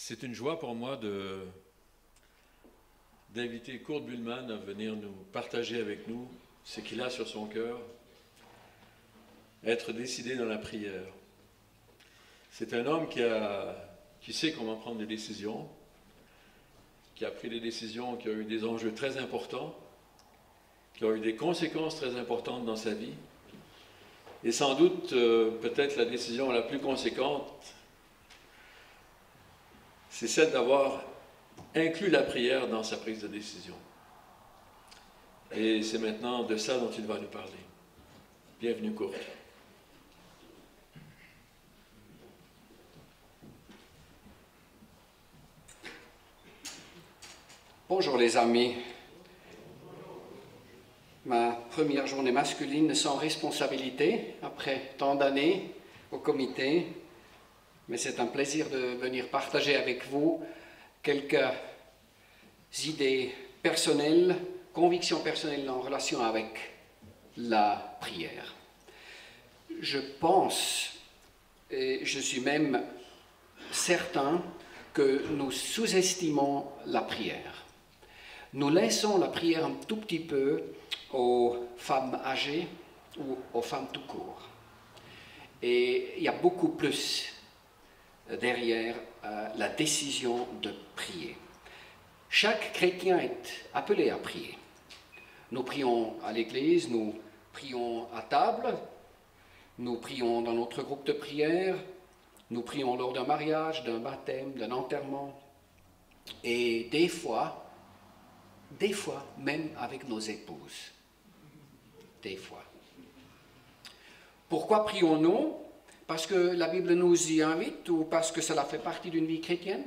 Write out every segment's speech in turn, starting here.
C'est une joie pour moi d'inviter Kurt Buhlmann à venir nous partager avec nous ce qu'il a sur son cœur, être décidé dans la prière. C'est un homme qui sait comment prendre des décisions, qui a pris des décisions qui ont eu des enjeux très importants, qui ont eu des conséquences très importantes dans sa vie. Et sans doute, peut-être la décision la plus conséquente, c'est celle d'avoir inclus la prière dans sa prise de décision. Et c'est maintenant de ça dont il va nous parler. Bienvenue, Kurt. Bonjour les amis. Ma première journée masculine sans responsabilité, après tant d'années au comité, mais c'est un plaisir de venir partager avec vous quelques idées personnelles, convictions personnelles en relation avec la prière. Je pense, et je suis même certain, que nous sous-estimons la prière. Nous laissons la prière un tout petit peu aux femmes âgées ou aux femmes tout court. Et il y a beaucoup plus derrière la décision de prier. Chaque chrétien est appelé à prier. Nous prions à l'église, nous prions à table, nous prions dans notre groupe de prière, nous prions lors d'un mariage, d'un baptême, d'un enterrement, et des fois même avec nos épouses. Des fois. Pourquoi prions-nous? Parce que la Bible nous y invite, ou parce que cela fait partie d'une vie chrétienne?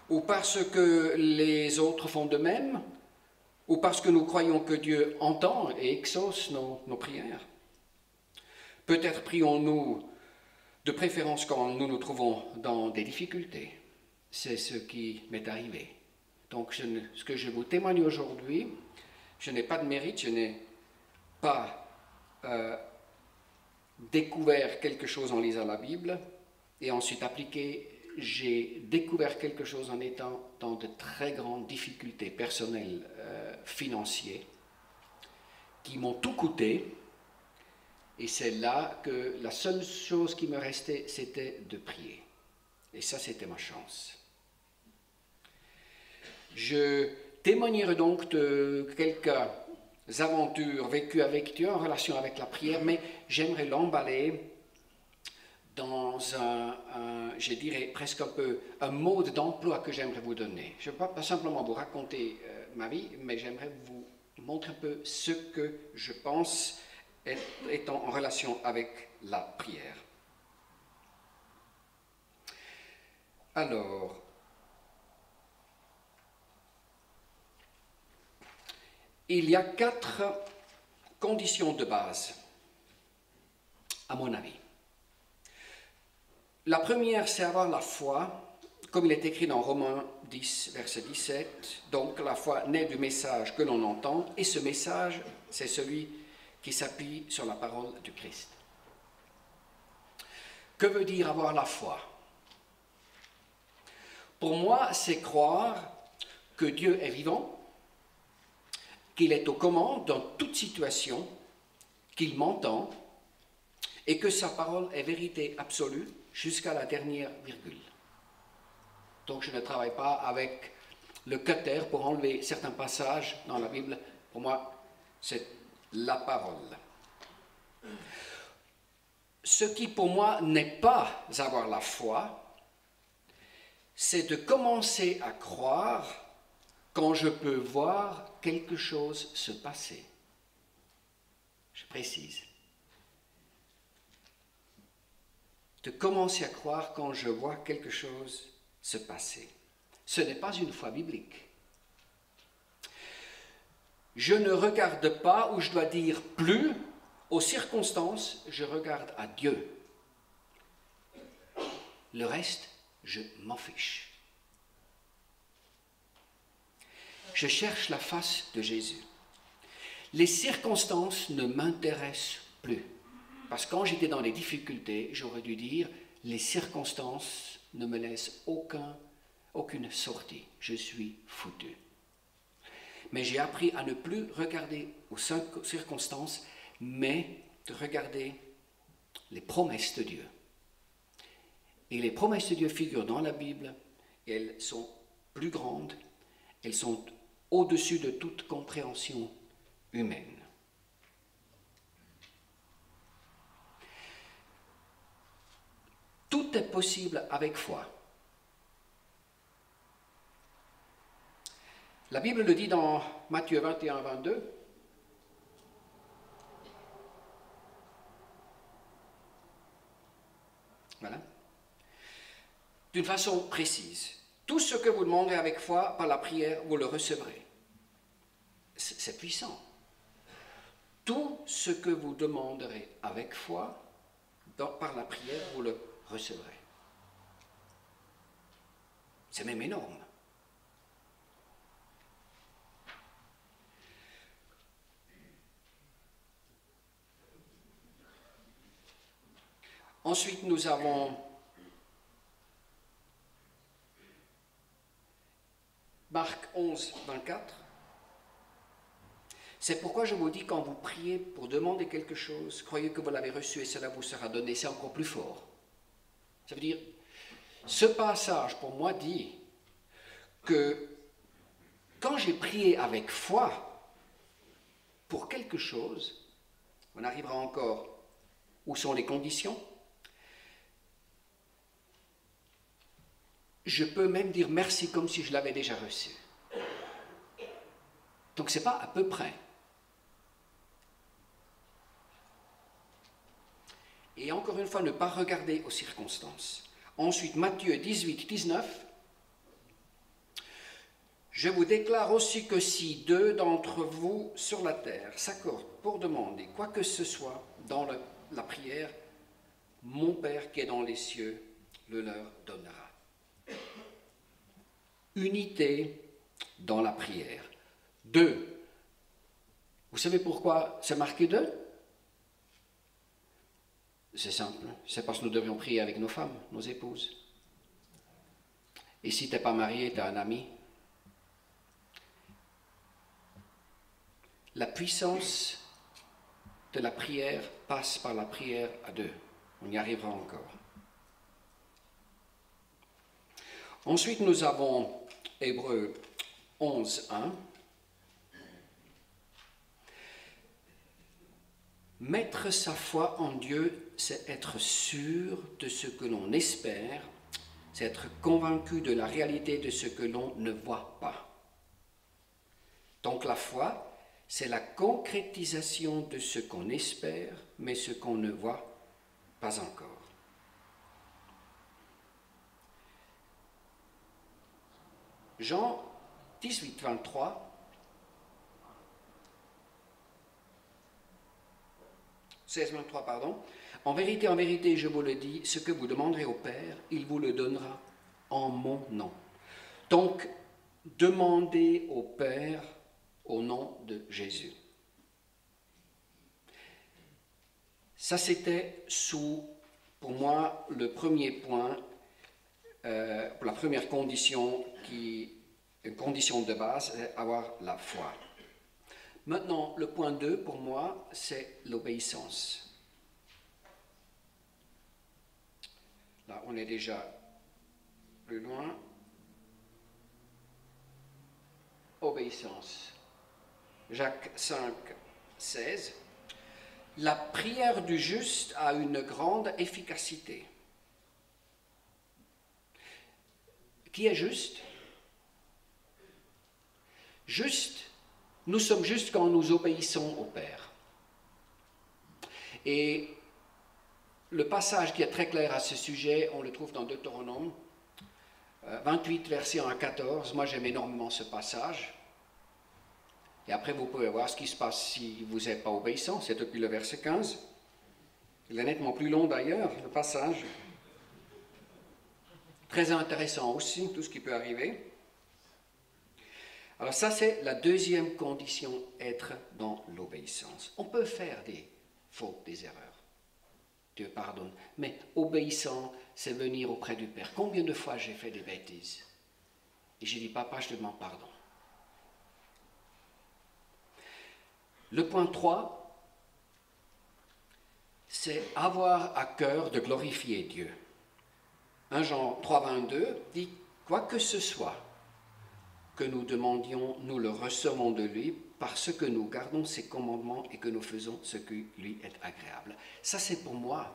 Ou parce que les autres font de même? Ou parce que nous croyons que Dieu entend et exauce nos prières? Peut-être prions-nous de préférence quand nous nous trouvons dans des difficultés. C'est ce qui m'est arrivé. Donc ce que je vous témoigne aujourd'hui, je n'ai pas de mérite, je n'ai pas découvert quelque chose en lisant la Bible et ensuite appliqué. J'ai découvert quelque chose en étant dans de très grandes difficultés personnelles, financières, qui m'ont tout coûté. Et c'est là que la seule chose qui me restait, c'était de prier. Et ça, c'était ma chance. Je témoignerai donc de quelques aventures vécues avec Dieu en relation avec la prière, mais j'aimerais l'emballer dans je dirais presque un mode d'emploi que j'aimerais vous donner. Je ne vais pas simplement vous raconter ma vie, mais j'aimerais vous montrer un peu ce que je pense étant en relation avec la prière. Alors, il y a 4 conditions de base, à mon avis. La première, c'est avoir la foi, comme il est écrit dans Romains 10, verset 17. Donc, la foi naît du message que l'on entend, et ce message, c'est celui qui s'appuie sur la parole du Christ. Que veut dire avoir la foi? Pour moi, c'est croire que Dieu est vivant, qu'il est aux commandes dans toute situation, qu'il m'entend, et que sa parole est vérité absolue jusqu'à la dernière virgule. Donc je ne travaille pas avec le cutter pour enlever certains passages dans la Bible. Pour moi, c'est la parole. Ce qui pour moi n'est pas avoir la foi, c'est de commencer à croire quand je peux voir quelque chose se passer. Je précise. De commencer à croire quand je vois quelque chose se passer. Ce n'est pas une foi biblique. Je ne regarde pas, ou je dois dire plus, aux circonstances, je regarde à Dieu. Le reste, je m'en fiche. Je cherche la face de Jésus. Les circonstances ne m'intéressent plus. Parce que quand j'étais dans les difficultés, j'aurais dû dire, les circonstances ne me laisse aucune sortie. Je suis foutu. Mais j'ai appris à ne plus regarder aux circonstances, mais de regarder les promesses de Dieu. Et les promesses de Dieu figurent dans la Bible, et elles sont plus grandes, elles sont au-dessus de toute compréhension humaine. Tout est possible avec foi. La Bible le dit dans Matthieu 21, 22. Voilà. D'une façon précise. Tout ce que vous demanderez avec foi par la prière, vous le recevrez. C'est puissant. Tout ce que vous demanderez avec foi par la prière, vous le recevrez. C'est même énorme. Ensuite, nous avons Marc 11, 24. C'est pourquoi je vous dis, quand vous priez pour demander quelque chose, croyez que vous l'avez reçu et cela vous sera donné. C'est encore plus fort. Ça veut dire, ce passage pour moi dit que quand j'ai prié avec foi pour quelque chose, on arrivera encore où sont les conditions. Je peux même dire merci comme si je l'avais déjà reçu. Donc ce n'est pas à peu près. Et encore une fois, ne pas regarder aux circonstances. Ensuite, Matthieu 18, 19. Je vous déclare aussi que si deux d'entre vous sur la terre s'accordent pour demander quoi que ce soit dans la prière, mon Père qui est dans les cieux le leur donnera. Unité dans la prière. Deux. Vous savez pourquoi c'est marqué deux? C'est simple, c'est parce que nous devions prier avec nos femmes, nos épouses. Et si tu n'es pas marié, tu as un ami. La puissance de la prière passe par la prière à deux. On y arrivera encore. Ensuite, nous avons Hébreux 11, 1. Mettre sa foi en Dieu, c'est être sûr de ce que l'on espère, c'est être convaincu de la réalité de ce que l'on ne voit pas. Donc la foi, c'est la concrétisation de ce qu'on espère, mais ce qu'on ne voit pas encore. Jean 18, 23. En vérité, je vous le dis, ce que vous demanderez au Père, il vous le donnera en mon nom. Donc, demandez au Père au nom de Jésus. Ça, c'était pour moi, le premier point, la première condition, une condition de base, c'est avoir la foi. Maintenant, le point 2, pour moi, c'est l'obéissance. Là, on est déjà plus loin. Obéissance. Jacques 5, 16. La prière du juste a une grande efficacité. Qui est juste? Juste. Nous sommes justes quand nous obéissons au Père. Et le passage qui est très clair à ce sujet, on le trouve dans Deutéronome 28, versets 1 à 14. Moi, j'aime énormément ce passage. Et après, vous pouvez voir ce qui se passe si vous n'êtes pas obéissant. C'est depuis le verset 15. Il est nettement plus long d'ailleurs, le passage. Très intéressant aussi, tout ce qui peut arriver. Alors ça, c'est la deuxième condition, être dans l'obéissance. On peut faire des fautes, des erreurs. Dieu pardonne. Mais obéissant, c'est venir auprès du Père. Combien de fois j'ai fait des bêtises? Et j'ai dit, papa, je te demande pardon. Le point 3, c'est avoir à cœur de glorifier Dieu. 1 Jean 3, 22 dit, quoi que ce soit que nous demandions, nous le recevons de lui parce que nous gardons ses commandements et que nous faisons ce qui lui est agréable. Ça, c'est pour moi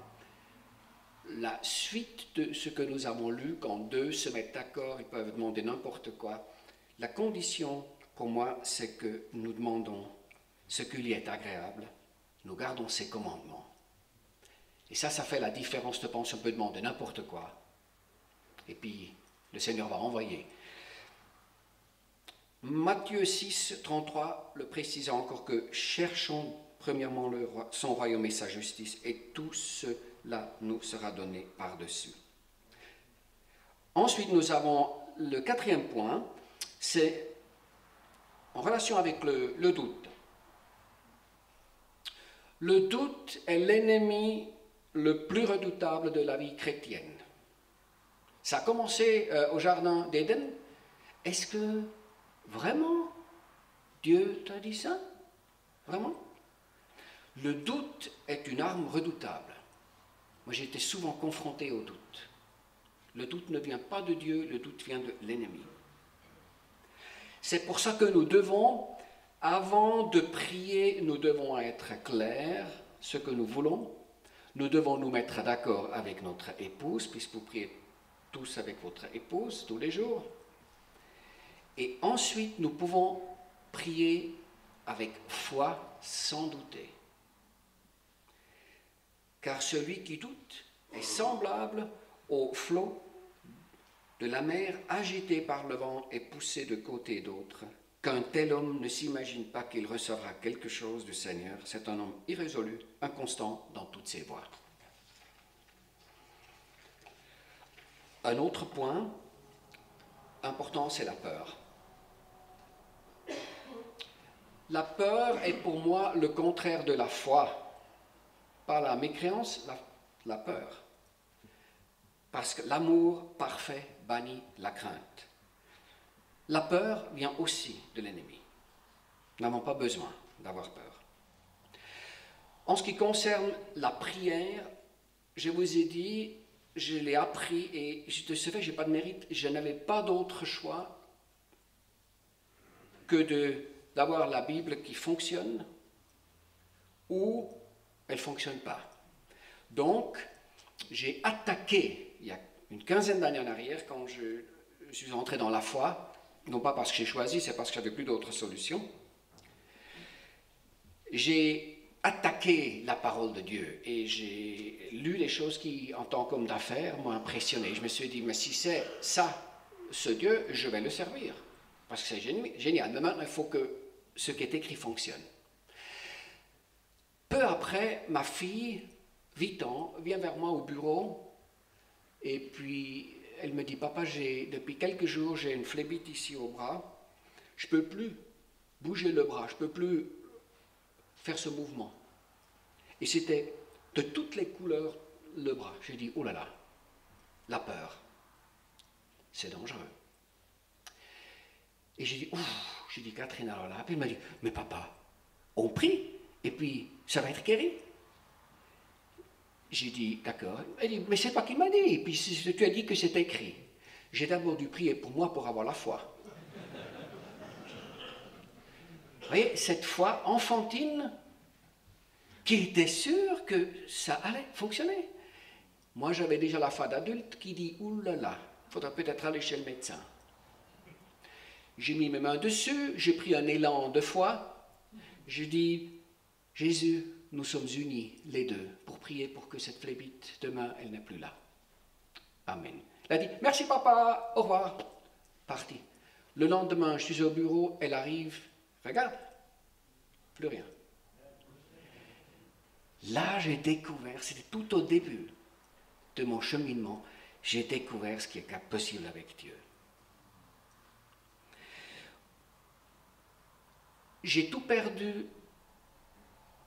la suite de ce que nous avons lu. Quand deux se mettent d'accord, ils peuvent demander n'importe quoi. La condition, pour moi, c'est que nous demandons ce qui lui est agréable, nous gardons ses commandements. Et ça fait la différence, je pense. On peut demander n'importe quoi. Et puis, le Seigneur va envoyer. Matthieu 6, 33 le précise encore que cherchons premièrement son royaume et sa justice, et tout cela nous sera donné par-dessus. Ensuite, nous avons le quatrième point, c'est en relation avec le doute. Le doute est l'ennemi le plus redoutable de la vie chrétienne. Ça a commencé au jardin d'Éden. Est-ce que vraiment Dieu t'a dit ça? Vraiment? Le doute est une arme redoutable. Moi, j'ai été souvent confronté au doute. Le doute ne vient pas de Dieu, le doute vient de l'ennemi. C'est pour ça que nous devons, avant de prier, nous devons être clairs, ce que nous voulons. Nous devons nous mettre d'accord avec notre épouse, puisque vous priez tous avec votre épouse tous les jours. Et ensuite, nous pouvons prier avec foi sans douter. Car celui qui doute est semblable au flot de la mer agité par le vent et poussé de côté et d'autre. Qu'un tel homme ne s'imagine pas qu'il recevra quelque chose du Seigneur. C'est un homme irrésolu, inconstant dans toutes ses voies. Un autre point important, c'est la peur. La peur est pour moi le contraire de la foi. Pas la mécréance, la peur. Parce que l'amour parfait bannit la crainte. La peur vient aussi de l'ennemi. Nous n'avons pas besoin d'avoir peur. En ce qui concerne la prière, je vous ai dit, je l'ai appris et de ce fait, je n'ai pas de mérite. Je n'avais pas d'autre choix que d'avoir la Bible qui fonctionne ou elle ne fonctionne pas. Donc, j'ai attaqué, il y a une quinzaine d'années en arrière, quand je suis entré dans la foi, non pas parce que j'ai choisi, c'est parce que je n'avais plus d'autre solution. J'ai attaqué la parole de Dieu et j'ai lu les choses qui, en tant qu'homme d'affaires, m'ont impressionné. Je me suis dit, mais si c'est ça, ce Dieu, je vais le servir. Parce que c'est génial. Mais maintenant, il faut que ce qui est écrit fonctionne. Peu après, ma fille, 8 ans, vient vers moi au bureau et puis elle me dit, papa, depuis quelques jours, j'ai une phlébite ici au bras. Je ne peux plus bouger le bras, je ne peux plus faire ce mouvement. Et c'était de toutes les couleurs le bras. J'ai dit, oh là là, la peur, c'est dangereux. Et j'ai dit, Catherine, alors là, puis elle m'a dit, mais papa, on prie, et puis ça va être guéri. J'ai dit, d'accord. Elle dit, mais c'est toi qui m'as dit, et puis tu as dit que c'est écrit. J'ai d'abord dû prier pour moi pour avoir la foi. Vous voyez, cette foi enfantine qui était sûre que ça allait fonctionner. Moi, j'avais déjà la foi d'adulte qui dit, oulala, il faudra peut-être aller chez le médecin. J'ai mis mes mains dessus, j'ai pris un élan de foi. Je dis, Jésus, nous sommes unis, les deux, pour prier pour que cette phlébite, demain, elle n'est plus là. Amen. Elle a dit, merci papa, au revoir. Parti. Le lendemain, je suis au bureau, elle arrive, regarde, plus rien. Là, j'ai découvert, c'était tout au début de mon cheminement, j'ai découvert ce qui est possible avec Dieu. J'ai tout perdu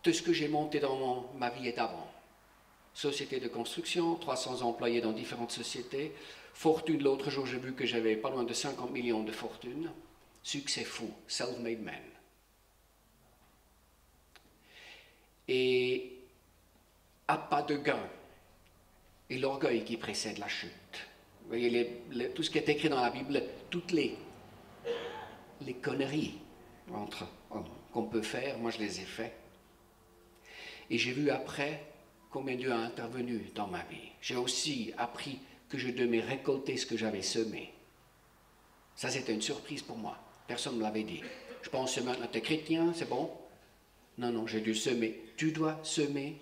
de ce que j'ai monté dans ma vie d'avant. société de construction, 300 employés dans différentes sociétés. Fortune, l'autre jour, j'ai vu que j'avais pas loin de 50 millions de fortune. Succès fou, self-made man. Et à pas de gain, et l'orgueil qui précède la chute. Vous voyez, tout ce qui est écrit dans la Bible, toutes les conneries entre hommes qu'on peut faire, moi je les ai fait. Et j'ai vu après combien Dieu a intervenu dans ma vie. J'ai aussi appris que je devais récolter ce que j'avais semé. Ça, c'était une surprise pour moi. Personne ne me l'avait dit. Je pense maintenant, tu es chrétien, c'est bon? Non, non, j'ai dû semer. Tu dois semer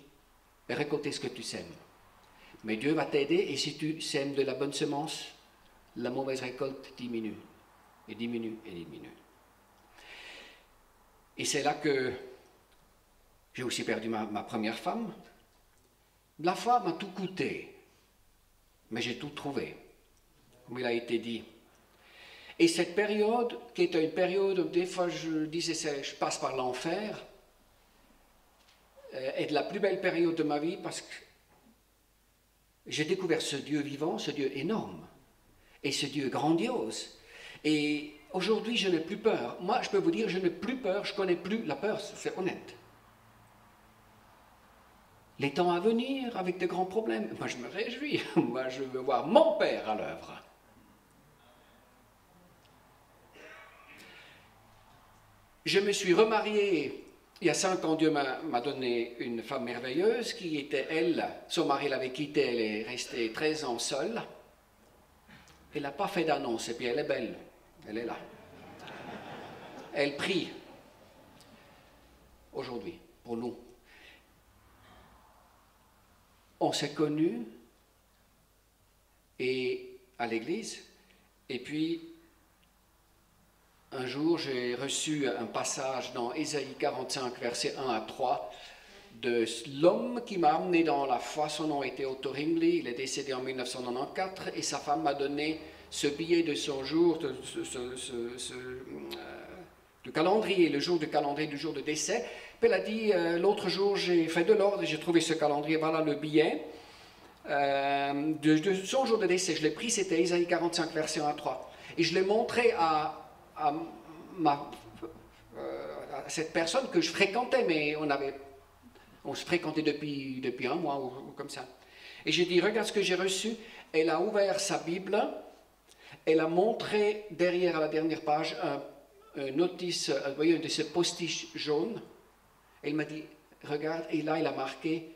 et récolter ce que tu sèmes. Mais Dieu va t'aider et si tu sèmes de la bonne semence, la mauvaise récolte diminue. Et diminue et diminue. Et c'est là que j'ai aussi perdu ma première femme. La foi m'a tout coûté, mais j'ai tout trouvé, comme il a été dit. Et cette période, qui était une période où des fois je disais je passe par l'enfer, est de la plus belle période de ma vie parce que j'ai découvert ce Dieu vivant, ce Dieu énorme, et ce Dieu grandiose. Et aujourd'hui, je n'ai plus peur. Moi, je peux vous dire, je n'ai plus peur, je ne connais plus la peur, c'est honnête. Les temps à venir, avec de grands problèmes, moi je me réjouis, moi je veux voir mon Père à l'œuvre. Je me suis remarié, il y a 5 ans, Dieu m'a donné une femme merveilleuse qui était, elle, son mari l'avait quittée, elle est restée 13 ans seule. Elle n'a pas fait d'annonce, et puis elle est belle, elle est là. Elle prie, aujourd'hui, pour nous. On s'est connus et à l'église, et puis un jour j'ai reçu un passage dans Ésaïe 45, versets 1 à 3, de l'homme qui m'a amené dans la foi. Son nom était Otto Ringli, il est décédé en 1994, et sa femme m'a donné ce billet de son jour, du calendrier, le jour du calendrier du jour de décès. Puis elle a dit, l'autre jour j'ai fait de l'ordre et j'ai trouvé ce calendrier, voilà le billet. De son jour de décès, je l'ai pris, c'était Ésaïe 45, verset 1 à 3. Et je l'ai montré à cette personne que je fréquentais, mais on se fréquentait depuis un mois ou comme ça. Et j'ai dit, regarde ce que j'ai reçu. Elle a ouvert sa Bible, elle a montré derrière, à la dernière page, une notice, vous voyez, un de ces postiches jaunes. Elle m'a dit, regarde, et là il a marqué,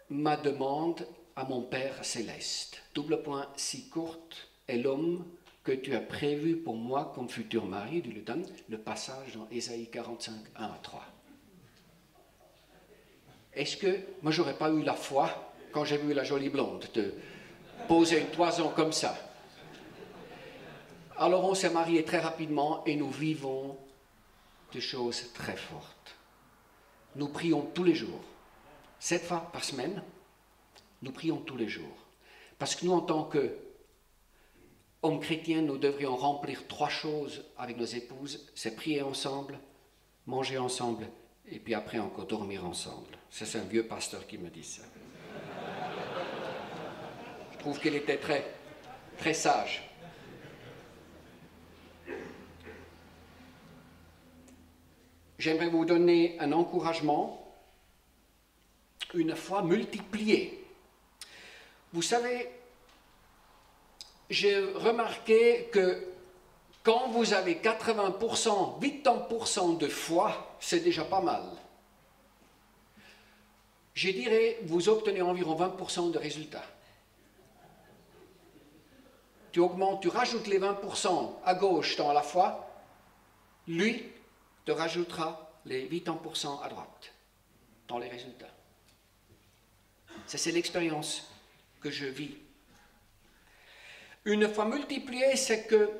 ma demande à mon Père céleste. Double point, si courte est l'homme que tu as prévu pour moi comme futur mari, Dieu le donne, le passage dans Ésaïe 45, 1 à 3. Est-ce que, moi j'aurais pas eu la foi, quand j'ai vu la jolie blonde, de poser une toison comme ça. Alors on s'est mariés très rapidement et nous vivons des choses très fortes. Nous prions tous les jours. 7 fois par semaine, nous prions tous les jours. Parce que nous, en tant qu'hommes chrétiens, nous devrions remplir 3 choses avec nos épouses. C'est prier ensemble, manger ensemble, et puis après encore dormir ensemble. Ça, c'est un vieux pasteur qui me dit ça. Je trouve qu'il était très, très sage. J'aimerais vous donner un encouragement. Une foi multipliée. Vous savez, j'ai remarqué que quand vous avez 80%, 80% de foi, c'est déjà pas mal. Je dirais, vous obtenez environ 20% de résultats. Tu augmentes, tu rajoutes les 20% à gauche dans la foi, lui te rajoutera les 80% à droite dans les résultats. Ça, c'est l'expérience que je vis. Une fois multipliée, c'est que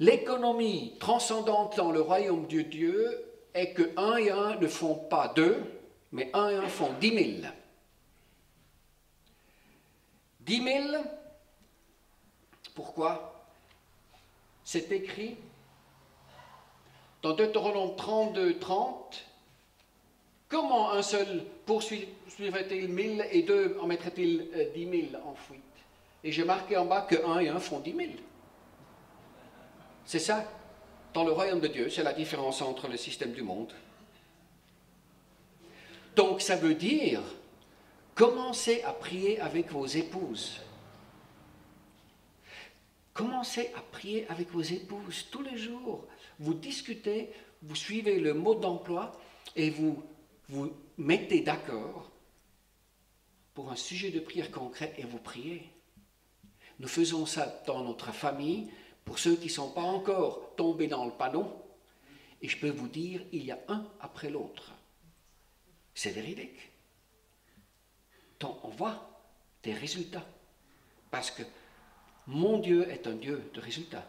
l'économie transcendante dans le royaume de Dieu est que 1 et 1 ne font pas 2, mais 1 et 1 font 10 000. 10 000, pourquoi? C'est écrit dans Deutéronome 32, 30, comment un seul poursuivrait-il 1000 et deux en mettrait-il 10 000 en fuite? Et j'ai marqué en bas que 1 et 1 font 10 000. C'est ça. Dans le royaume de Dieu, c'est la différence entre le système du monde. Donc ça veut dire, commencez à prier avec vos épouses. Commencez à prier avec vos épouses tous les jours. Vous discutez, vous suivez le mode d'emploi et vous mettez d'accord pour un sujet de prière concret et vous priez. Nous faisons ça dans notre famille, pour ceux qui ne sont pas encore tombés dans le panneau. Et je peux vous dire, il y a un après l'autre. C'est véridique. Donc on voit des résultats. Parce que mon Dieu est un Dieu de résultats.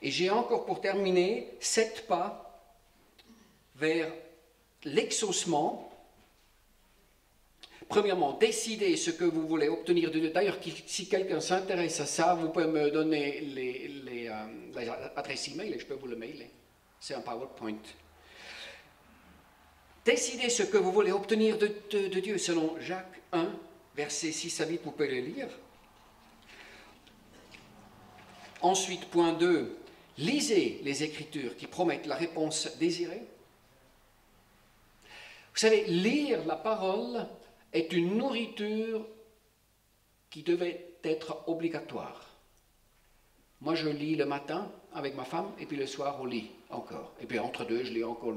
Et j'ai encore pour terminer 7 pas vers l'exaucement. Premièrement, décidez ce que vous voulez obtenir de Dieu. D'ailleurs, si quelqu'un s'intéresse à ça, vous pouvez me donner l'adresse email et je peux vous le mailer. C'est un PowerPoint. Décidez ce que vous voulez obtenir de Dieu, selon Jacques 1, versets 6 à 8, vous pouvez le lire. Ensuite, point 2, lisez les Écritures qui promettent la réponse désirée. Vous savez, lire la parole est une nourriture qui devait être obligatoire. Moi, je lis le matin avec ma femme, et puis le soir, on lit encore. Et puis entre deux, je lis encore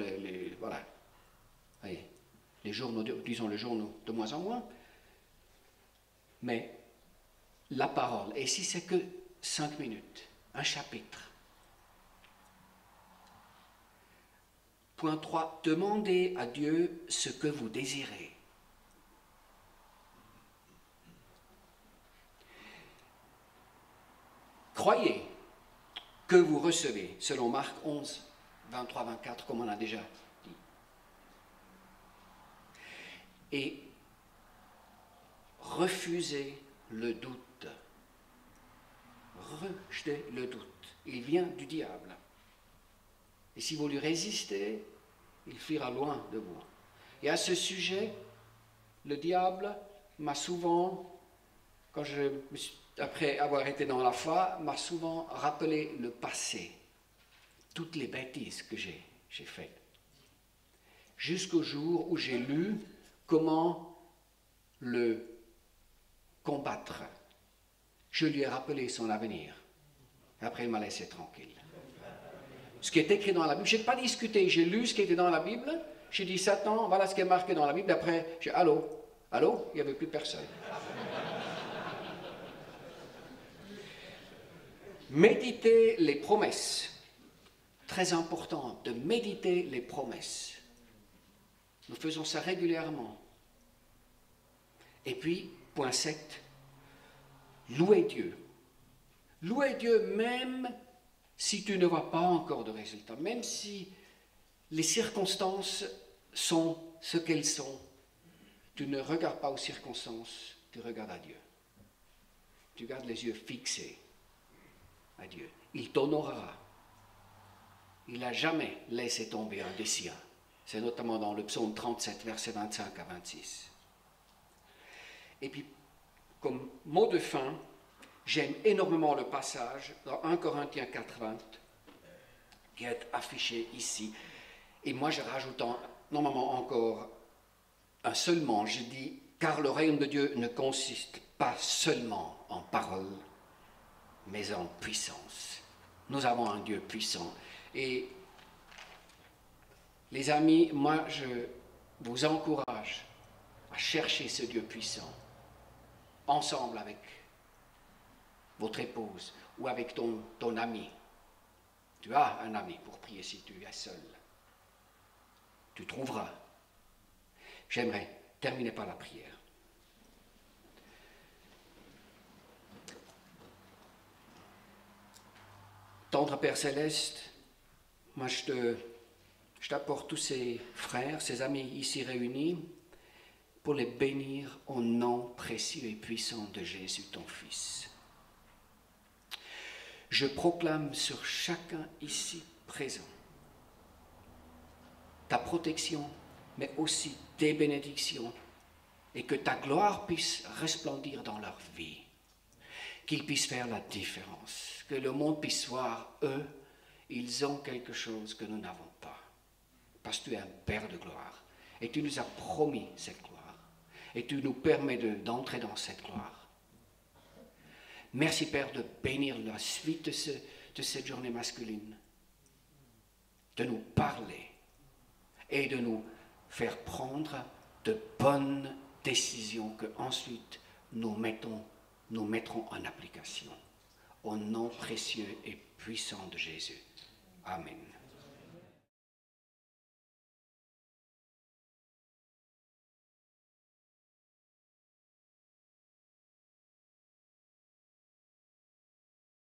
voilà. Voyez, les journaux, disons les journaux de moins en moins. Mais la parole, et si c'est que 5 minutes, un chapitre. Point 3, demandez à Dieu ce que vous désirez. Croyez que vous recevez, selon Marc 11, 23-24, comme on a déjà dit. Et refusez le doute. Rejetez le doute. Il vient du diable. Et si vous lui résistez, il fuira loin de vous. Et à ce sujet, le diable m'a souvent, après avoir été dans la foi, m'a souvent rappelé le passé, toutes les bêtises que j'ai faites. Jusqu'au jour où j'ai lu comment le combattre. Je lui ai rappelé son avenir. Après, il m'a laissé tranquille. Ce qui est écrit dans la Bible, je n'ai pas discuté, j'ai lu ce qui était dans la Bible, j'ai dit, Satan, voilà ce qui est marqué dans la Bible, après, j'ai dit, allô, il n'y avait plus personne. Méditez les promesses. Très important de méditer les promesses. Nous faisons ça régulièrement. Et puis, point 7, louez Dieu. Louez Dieu même si tu ne vois pas encore de résultat, même si les circonstances sont ce qu'elles sont. Tu ne regardes pas aux circonstances, tu regardes à Dieu. Tu gardes les yeux fixés à Dieu. Il t'honorera. Il n'a jamais laissé tomber un des siens. C'est notamment dans le psaume 37, versets 25 à 26. Et puis, comme mot de fin, j'aime énormément le passage dans 1 Corinthiens 4:20 qui est affiché ici. Et moi, je rajoute normalement encore un seulement. Je dis, car le royaume de Dieu ne consiste pas seulement en paroles, mais en puissance. Nous avons un Dieu puissant. Et les amis, moi, je vous encourage à chercher ce Dieu puissant, ensemble avec votre épouse ou avec ton ami. Tu as un ami pour prier si tu es seul. Tu trouveras. J'aimerais terminer par la prière. Tendre Père Céleste, moi je t'apporte tous ces frères, ces amis ici réunis, pour les bénir au nom précieux et puissant de Jésus, ton Fils. Je proclame sur chacun ici présent ta protection, mais aussi des bénédictions, et que ta gloire puisse resplendir dans leur vie, qu'ils puissent faire la différence, que le monde puisse voir, eux, ils ont quelque chose que nous n'avons pas, parce que tu es un Père de gloire, et tu nous as promis cette gloire, et tu nous permets d'entrer dans cette gloire. Merci Père de bénir la suite de cette journée masculine, de nous parler et de nous faire prendre de bonnes décisions que ensuite nous mettrons en application. Au nom précieux et puissant de Jésus. Amen.